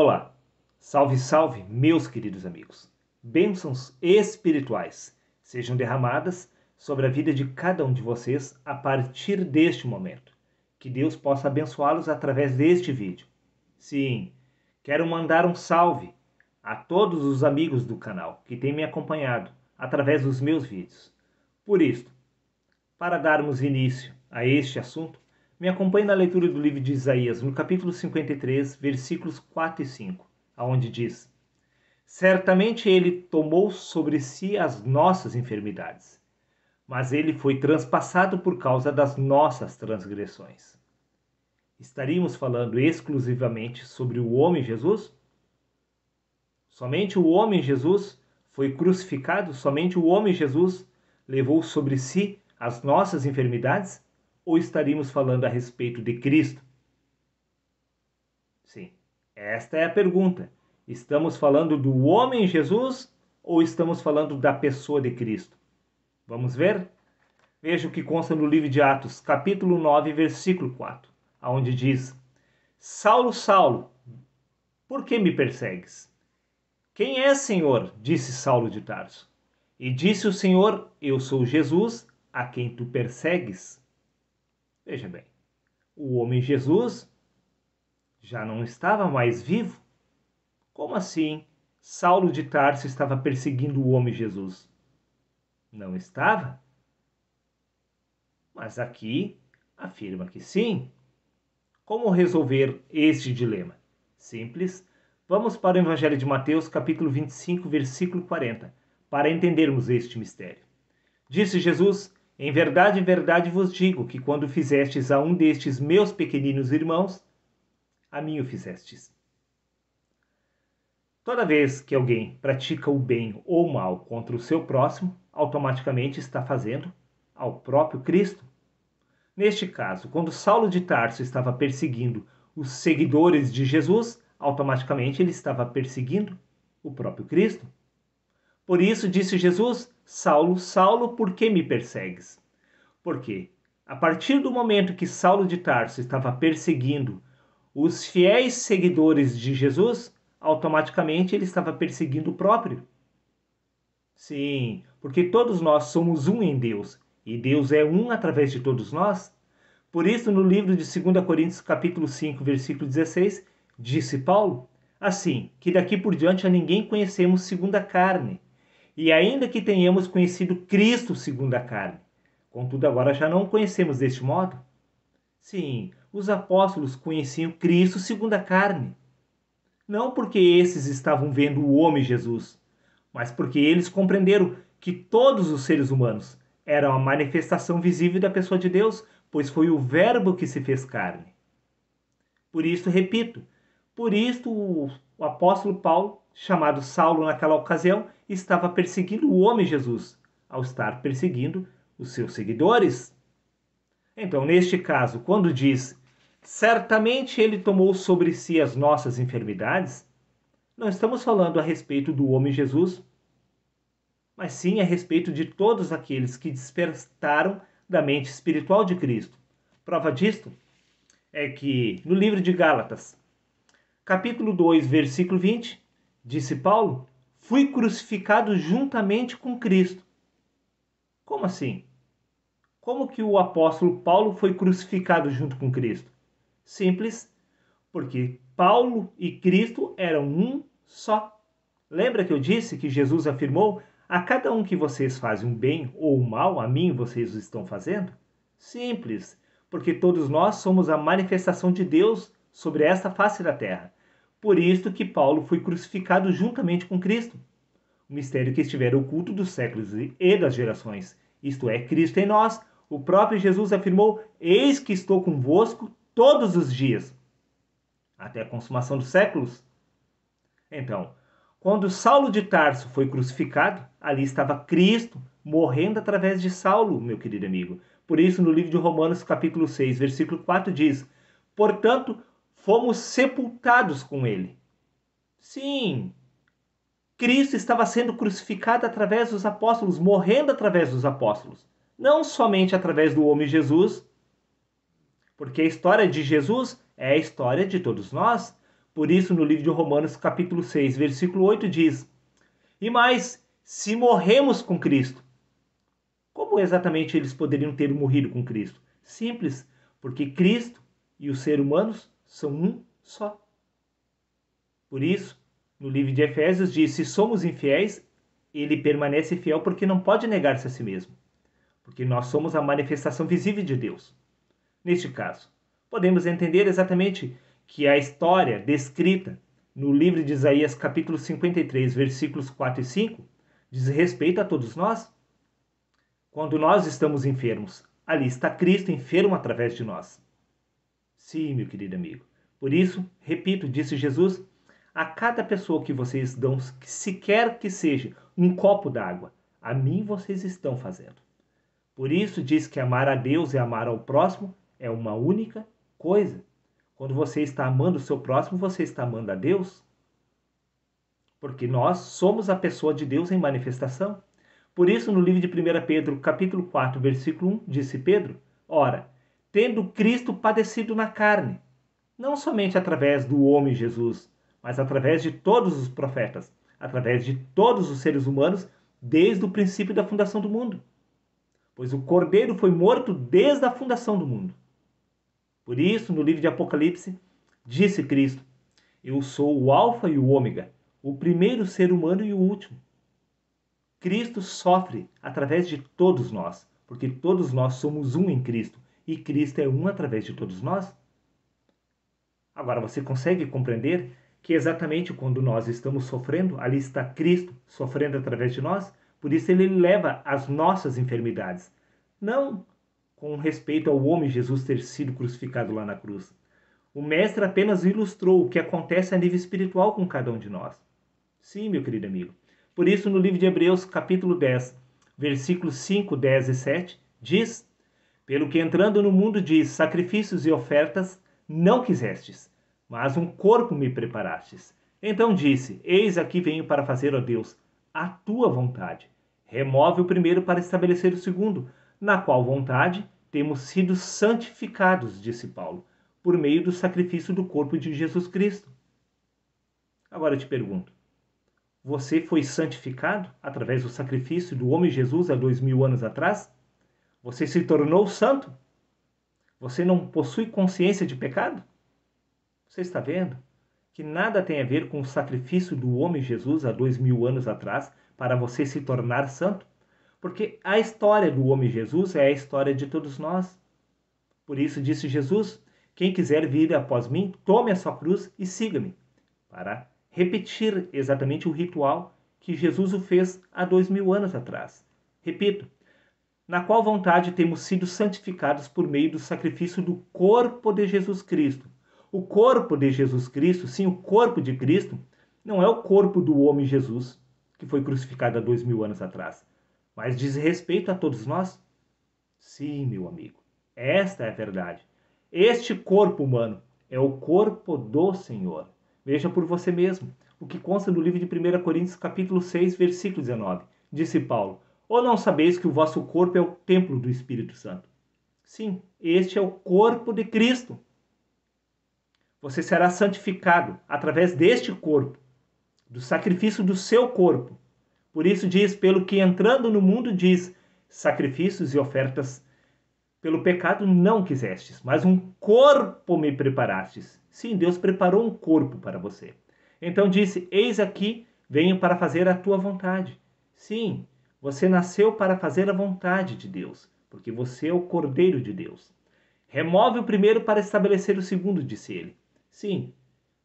Olá, salve, salve, meus queridos amigos. Bênçãos espirituais sejam derramadas sobre a vida de cada um de vocês a partir deste momento. Que Deus possa abençoá-los através deste vídeo. Sim, quero mandar um salve a todos os amigos do canal que têm me acompanhado através dos meus vídeos. Por isto, para darmos início a este assunto, me acompanhe na leitura do livro de Isaías, no capítulo 53, versículos 4 e 5, aonde diz: Certamente ele tomou sobre si as nossas enfermidades, mas ele foi transpassado por causa das nossas transgressões. Estaríamos falando exclusivamente sobre o homem Jesus? Somente o homem Jesus foi crucificado? Somente o homem Jesus levou sobre si as nossas enfermidades? Ou estaríamos falando a respeito de Cristo? Sim, esta é a pergunta. Estamos falando do homem Jesus ou estamos falando da pessoa de Cristo? Vamos ver? Veja o que consta no livro de Atos, capítulo 9, versículo 4, onde diz: Saulo, Saulo, por que me persegues? Quem é, Senhor? Disse Saulo de Tarso. E disse o Senhor: Eu sou Jesus, a quem tu persegues. Veja bem, o homem Jesus já não estava mais vivo? Como assim Saulo de Tarso estava perseguindo o homem Jesus? Não estava? Mas aqui afirma que sim. Como resolver este dilema? Simples. Vamos para o Evangelho de Mateus, capítulo 25, versículo 40, para entendermos este mistério. Disse Jesus: Em verdade vos digo que quando fizestes a um destes meus pequeninos irmãos, a mim o fizestes. Toda vez que alguém pratica o bem ou o mal contra o seu próximo, automaticamente está fazendo ao próprio Cristo. Neste caso, quando Saulo de Tarso estava perseguindo os seguidores de Jesus, automaticamente ele estava perseguindo o próprio Cristo. Por isso disse Jesus: Saulo, Saulo, por que me persegues? Porque a partir do momento que Saulo de Tarso estava perseguindo os fiéis seguidores de Jesus, automaticamente ele estava perseguindo o próprio. Sim, porque todos nós somos um em Deus, e Deus é um através de todos nós. Por isso, no livro de 2 Coríntios, capítulo 5, versículo 16, disse Paulo: Assim, que daqui por diante a ninguém conhecemos segundo a carne, e ainda que tenhamos conhecido Cristo segundo a carne, contudo agora já não o conhecemos deste modo. Sim, os apóstolos conheciam Cristo segundo a carne. Não porque esses estavam vendo o homem Jesus, mas porque eles compreenderam que todos os seres humanos eram a manifestação visível da pessoa de Deus, pois foi o Verbo que se fez carne. Por isso, repito, por isso o apóstolo Paulo, chamado Saulo naquela ocasião, estava perseguindo o homem Jesus, ao estar perseguindo os seus seguidores. Então, neste caso, quando diz: Certamente ele tomou sobre si as nossas enfermidades, não estamos falando a respeito do homem Jesus, mas sim a respeito de todos aqueles que despertaram da mente espiritual de Cristo. Prova disto é que no livro de Gálatas, capítulo 2, versículo 20, disse Paulo: Fui crucificado juntamente com Cristo. Como assim? Como que o apóstolo Paulo foi crucificado junto com Cristo? Simples, porque Paulo e Cristo eram um só. Lembra que eu disse que Jesus afirmou: a cada um que vocês fazem um bem ou um mal, a mim vocês o estão fazendo? Simples, porque todos nós somos a manifestação de Deus sobre esta face da terra. Por isso que Paulo foi crucificado juntamente com Cristo. O mistério que estiver oculto dos séculos e das gerações, isto é, Cristo em nós. O próprio Jesus afirmou: Eis que estou convosco todos os dias, até a consumação dos séculos. Então, quando Saulo de Tarso foi crucificado, ali estava Cristo morrendo através de Saulo, meu querido amigo. Por isso, no livro de Romanos, capítulo 6, versículo 4, diz: Portanto, fomos sepultados com ele. Sim, Cristo estava sendo crucificado através dos apóstolos, morrendo através dos apóstolos. Não somente através do homem Jesus, porque a história de Jesus é a história de todos nós. Por isso, no livro de Romanos, capítulo 6, versículo 8, diz: E mais, se morremos com Cristo, como exatamente eles poderiam ter morrido com Cristo? Simples, porque Cristo e os seres humanos são um só. Por isso, no livro de Efésios diz: se somos infiéis, ele permanece fiel porque não pode negar-se a si mesmo, porque nós somos a manifestação visível de Deus. Neste caso, podemos entender exatamente que a história descrita no livro de Isaías, capítulo 53, versículos 4 e 5, diz respeito a todos nós. Quando nós estamos enfermos, ali está Cristo enfermo através de nós. Sim, meu querido amigo. Por isso, repito, disse Jesus, a cada pessoa que vocês dão, sequer que seja um copo d'água, a mim vocês estão fazendo. Por isso diz que amar a Deus e amar ao próximo é uma única coisa. Quando você está amando o seu próximo, você está amando a Deus. Porque nós somos a pessoa de Deus em manifestação. Por isso, no livro de 1 Pedro, capítulo 4, versículo 1, disse Pedro, ora, tendo Cristo padecido na carne, não somente através do homem Jesus, mas através de todos os profetas, através de todos os seres humanos, desde o princípio da fundação do mundo. Pois o Cordeiro foi morto desde a fundação do mundo. Por isso, no livro de Apocalipse, disse Cristo, eu sou o Alfa e o Ômega, o primeiro ser humano e o último. Cristo sofre através de todos nós, porque todos nós somos um em Cristo, e Cristo é um através de todos nós. Agora, você consegue compreender que exatamente quando nós estamos sofrendo, ali está Cristo sofrendo através de nós? Por isso ele leva as nossas enfermidades. Não com respeito ao homem Jesus ter sido crucificado lá na cruz. O mestre apenas ilustrou o que acontece a nível espiritual com cada um de nós. Sim, meu querido amigo. Por isso, no livro de Hebreus, capítulo 10, versículos 5, 10 e 7, diz, pelo que entrando no mundo diz, sacrifícios e ofertas não quisestes, mas um corpo me preparastes. Então disse, eis aqui venho para fazer, ó Deus, a tua vontade. Remove o primeiro para estabelecer o segundo, na qual vontade temos sido santificados, disse Paulo, por meio do sacrifício do corpo de Jesus Cristo. Agora eu te pergunto, você foi santificado através do sacrifício do homem Jesus há 2000 anos atrás? Você se tornou santo? Você não possui consciência de pecado? Você está vendo que nada tem a ver com o sacrifício do homem Jesus há 2000 anos atrás para você se tornar santo? Porque a história do homem Jesus é a história de todos nós. Por isso disse Jesus, quem quiser vir após mim, tome a sua cruz e siga-me. Para repetir exatamente o ritual que Jesus o fez há 2000 anos atrás. Repito, na qual vontade temos sido santificados por meio do sacrifício do corpo de Jesus Cristo. O corpo de Jesus Cristo, sim, o corpo de Cristo, não é o corpo do homem Jesus, que foi crucificado há 2000 anos atrás, mas diz respeito a todos nós. Sim, meu amigo, esta é a verdade. Este corpo humano é o corpo do Senhor. Veja por você mesmo, o que consta no livro de 1 Coríntios, capítulo 6, versículo 19. Disse Paulo, ou não sabeis que o vosso corpo é o templo do Espírito Santo? Sim, este é o corpo de Cristo. Você será santificado através deste corpo, do sacrifício do seu corpo. Por isso diz, pelo que entrando no mundo diz, sacrifícios e ofertas pelo pecado não quisestes, mas um corpo me preparastes. Sim, Deus preparou um corpo para você. Então disse, eis aqui, venho para fazer a tua vontade. Sim, você nasceu para fazer a vontade de Deus, porque você é o Cordeiro de Deus. Remove o primeiro para estabelecer o segundo, disse ele. Sim,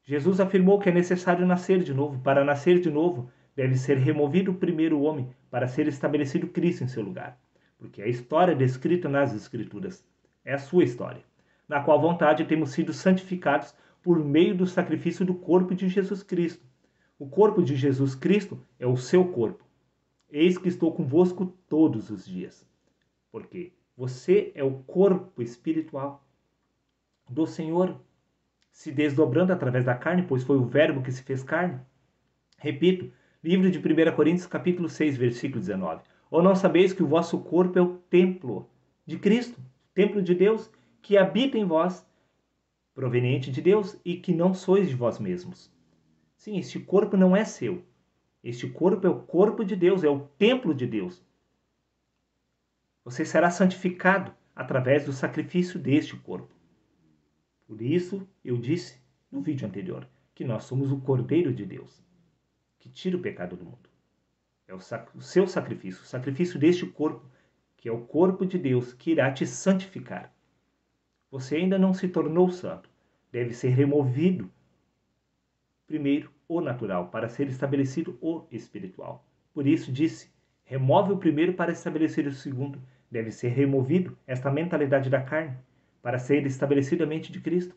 Jesus afirmou que é necessário nascer de novo. Para nascer de novo, deve ser removido o primeiro homem para ser estabelecido Cristo em seu lugar. Porque a história descrita nas Escrituras é a sua história, na qual vontade temos sido santificados por meio do sacrifício do corpo de Jesus Cristo. O corpo de Jesus Cristo é o seu corpo. Eis que estou convosco todos os dias. Porque você é o corpo espiritual do Senhor, se desdobrando através da carne, pois foi o verbo que se fez carne. Repito, livro de 1 Coríntios, capítulo 6, versículo 19. Ou não sabeis que o vosso corpo é o templo de Cristo, templo de Deus, que habita em vós, proveniente de Deus e que não sois de vós mesmos. Sim, este corpo não é seu. Este corpo é o corpo de Deus, é o templo de Deus. Você será santificado através do sacrifício deste corpo. Por isso, eu disse no vídeo anterior que nós somos o Cordeiro de Deus, que tira o pecado do mundo. É o seu sacrifício, o sacrifício deste corpo, que é o corpo de Deus, que irá te santificar. Você ainda não se tornou santo. Deve ser removido primeiro o natural, para ser estabelecido o espiritual. Por isso disse, remove o primeiro para estabelecer o segundo. Deve ser removido esta mentalidade da carne, para ser estabelecida a mente de Cristo.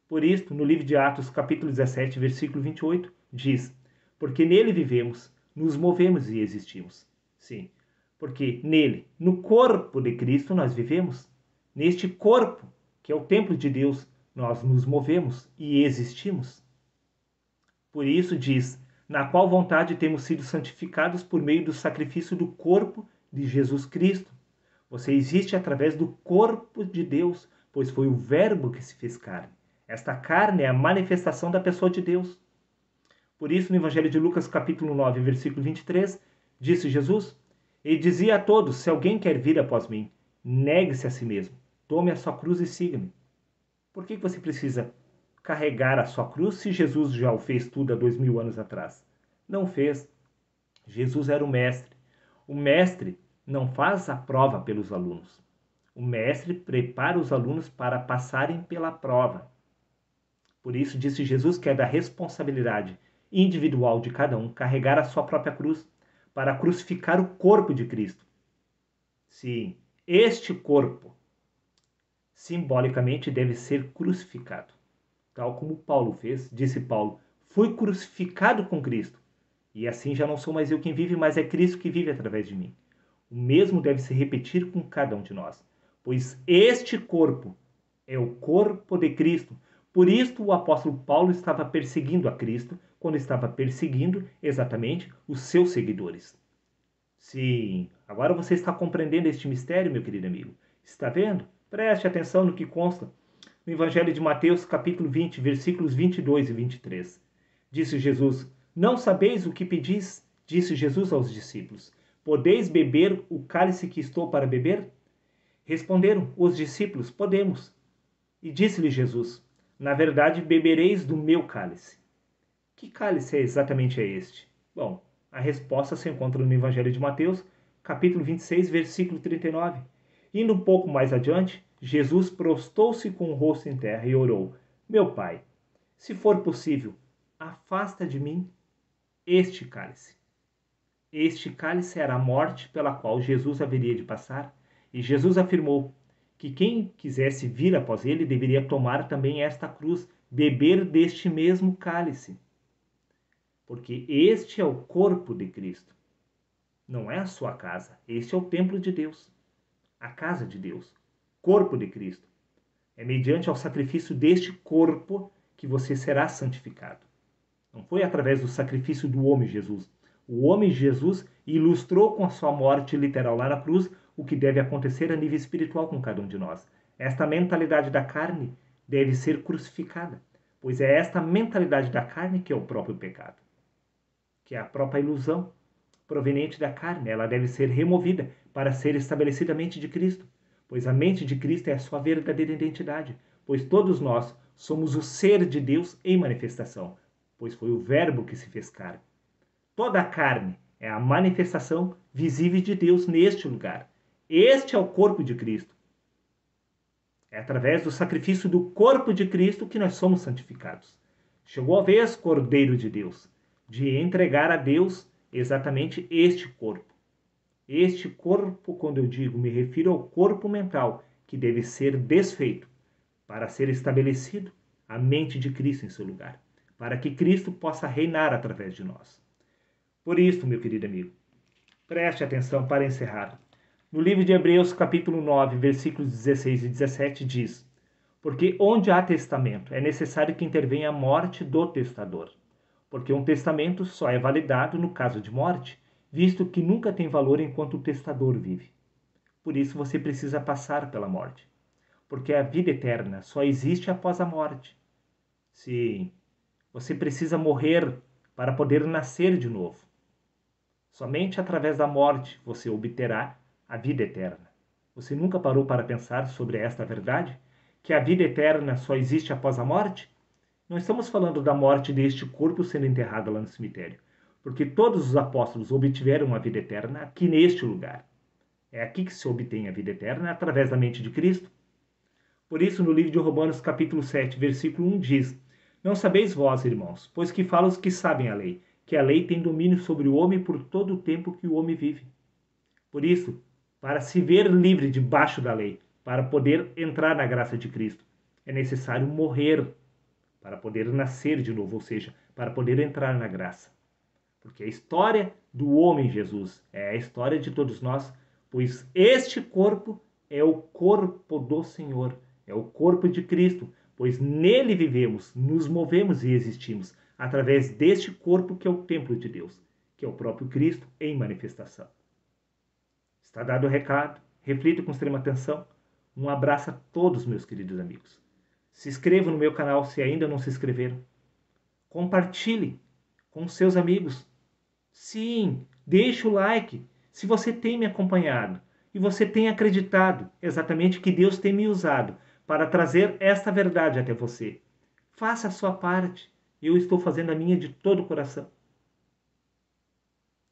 Por isso, no livro de Atos, capítulo 17, versículo 28, diz, porque nele vivemos, nos movemos e existimos. Sim, porque nele, no corpo de Cristo, nós vivemos. Neste corpo, que é o templo de Deus, nós nos movemos e existimos. Por isso diz, na qual vontade temos sido santificados por meio do sacrifício do corpo de Jesus Cristo. Você existe através do corpo de Deus, pois foi o Verbo que se fez carne. Esta carne é a manifestação da pessoa de Deus. Por isso, no Evangelho de Lucas, capítulo 9, versículo 23, disse Jesus, e dizia a todos, se alguém quer vir após mim, negue-se a si mesmo, tome a sua cruz e siga-me. Por que você precisa carregar a sua cruz se Jesus já o fez tudo há 2000 anos atrás? Não fez. Jesus era o mestre. O mestre não faz a prova pelos alunos. O mestre prepara os alunos para passarem pela prova. Por isso disse Jesus que é da responsabilidade individual de cada um carregar a sua própria cruz para crucificar o corpo de Cristo. Sim, este corpo simbolicamente deve ser crucificado. Tal como Paulo fez, disse Paulo, fui crucificado com Cristo. E assim já não sou mais eu quem vive, mas é Cristo que vive através de mim. O mesmo deve se repetir com cada um de nós, pois este corpo é o corpo de Cristo. Por isso o apóstolo Paulo estava perseguindo a Cristo, quando estava perseguindo exatamente os seus seguidores. Sim, agora você está compreendendo este mistério, meu querido amigo. Está vendo? Preste atenção no que consta no Evangelho de Mateus, capítulo 20, versículos 22 e 23. Disse Jesus, não sabeis o que pedis? Disse Jesus aos discípulos. Podeis beber o cálice que estou para beber? Responderam os discípulos, podemos. E disse-lhe Jesus, na verdade bebereis do meu cálice. Que cálice é exatamente este? Bom, a resposta se encontra no Evangelho de Mateus, capítulo 26, versículo 39. Indo um pouco mais adiante, Jesus prostou-se com o rosto em terra e orou, meu Pai, se for possível, afasta de mim este cálice. Este cálice era a morte pela qual Jesus haveria de passar, e Jesus afirmou que quem quisesse vir após ele deveria tomar também esta cruz, beber deste mesmo cálice. Porque este é o corpo de Cristo. Não é a sua casa, este é o templo de Deus, a casa de Deus, corpo de Cristo. É mediante ao sacrifício deste corpo que você será santificado. Não foi através do sacrifício do homem Jesus. O homem Jesus ilustrou com a sua morte literal lá na cruz o que deve acontecer a nível espiritual com cada um de nós. Esta mentalidade da carne deve ser crucificada, pois é esta mentalidade da carne que é o próprio pecado, que é a própria ilusão proveniente da carne. Ela deve ser removida para ser estabelecida a mente de Cristo, pois a mente de Cristo é a sua verdadeira identidade, pois todos nós somos o ser de Deus em manifestação, pois foi o Verbo que se fez carne. Toda a carne é a manifestação visível de Deus neste lugar. Este é o corpo de Cristo. É através do sacrifício do corpo de Cristo que nós somos santificados. Chegou a vez, Cordeiro de Deus, de entregar a Deus exatamente este corpo. Este corpo, quando eu digo, me refiro ao corpo mental, que deve ser desfeito para ser estabelecido a mente de Cristo em seu lugar, para que Cristo possa reinar através de nós. Por isso, meu querido amigo, preste atenção para encerrar. No livro de Hebreus, capítulo 9, versículos 16 e 17, diz, porque onde há testamento, é necessário que intervenha a morte do testador, porque um testamento só é validado no caso de morte, visto que nunca tem valor enquanto o testador vive. Por isso você precisa passar pela morte. porque a vida eterna só existe após a morte. Sim, você precisa morrer para poder nascer de novo. Somente através da morte você obterá a vida eterna. Você nunca parou para pensar sobre esta verdade? Que a vida eterna só existe após a morte? Não estamos falando da morte deste corpo sendo enterrado lá no cemitério, porque todos os apóstolos obtiveram a vida eterna aqui neste lugar. É aqui que se obtém a vida eterna através da mente de Cristo. Por isso, no livro de Romanos, capítulo 7, versículo 1 diz: Não sabeis vós, irmãos, pois que falam os que sabem a lei, que a lei tem domínio sobre o homem por todo o tempo que o homem vive. Por isso, para se ver livre debaixo da lei, para poder entrar na graça de Cristo, é necessário morrer para poder nascer de novo, ou seja, para poder entrar na graça. Porque a história do homem Jesus é a história de todos nós, pois este corpo é o corpo do Senhor, é o corpo de Cristo, pois nele vivemos, nos movemos e existimos, através deste corpo que é o templo de Deus, que é o próprio Cristo em manifestação. Está dado o recado, reflita com extrema atenção. Um abraço a todos, meus queridos amigos. Se inscrevam no meu canal se ainda não se inscreveram. Compartilhe com seus amigos. Sim, deixe o like se você tem me acompanhado e você tem acreditado exatamente que Deus tem me usado para trazer esta verdade até você. Faça a sua parte. Eu estou fazendo a minha de todo o coração.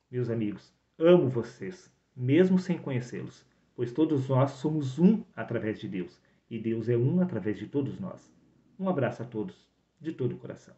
Meus amigos, amo vocês, mesmo sem conhecê-los, pois todos nós somos um através de Deus e Deus é um através de todos nós. Um abraço a todos, de todo o coração.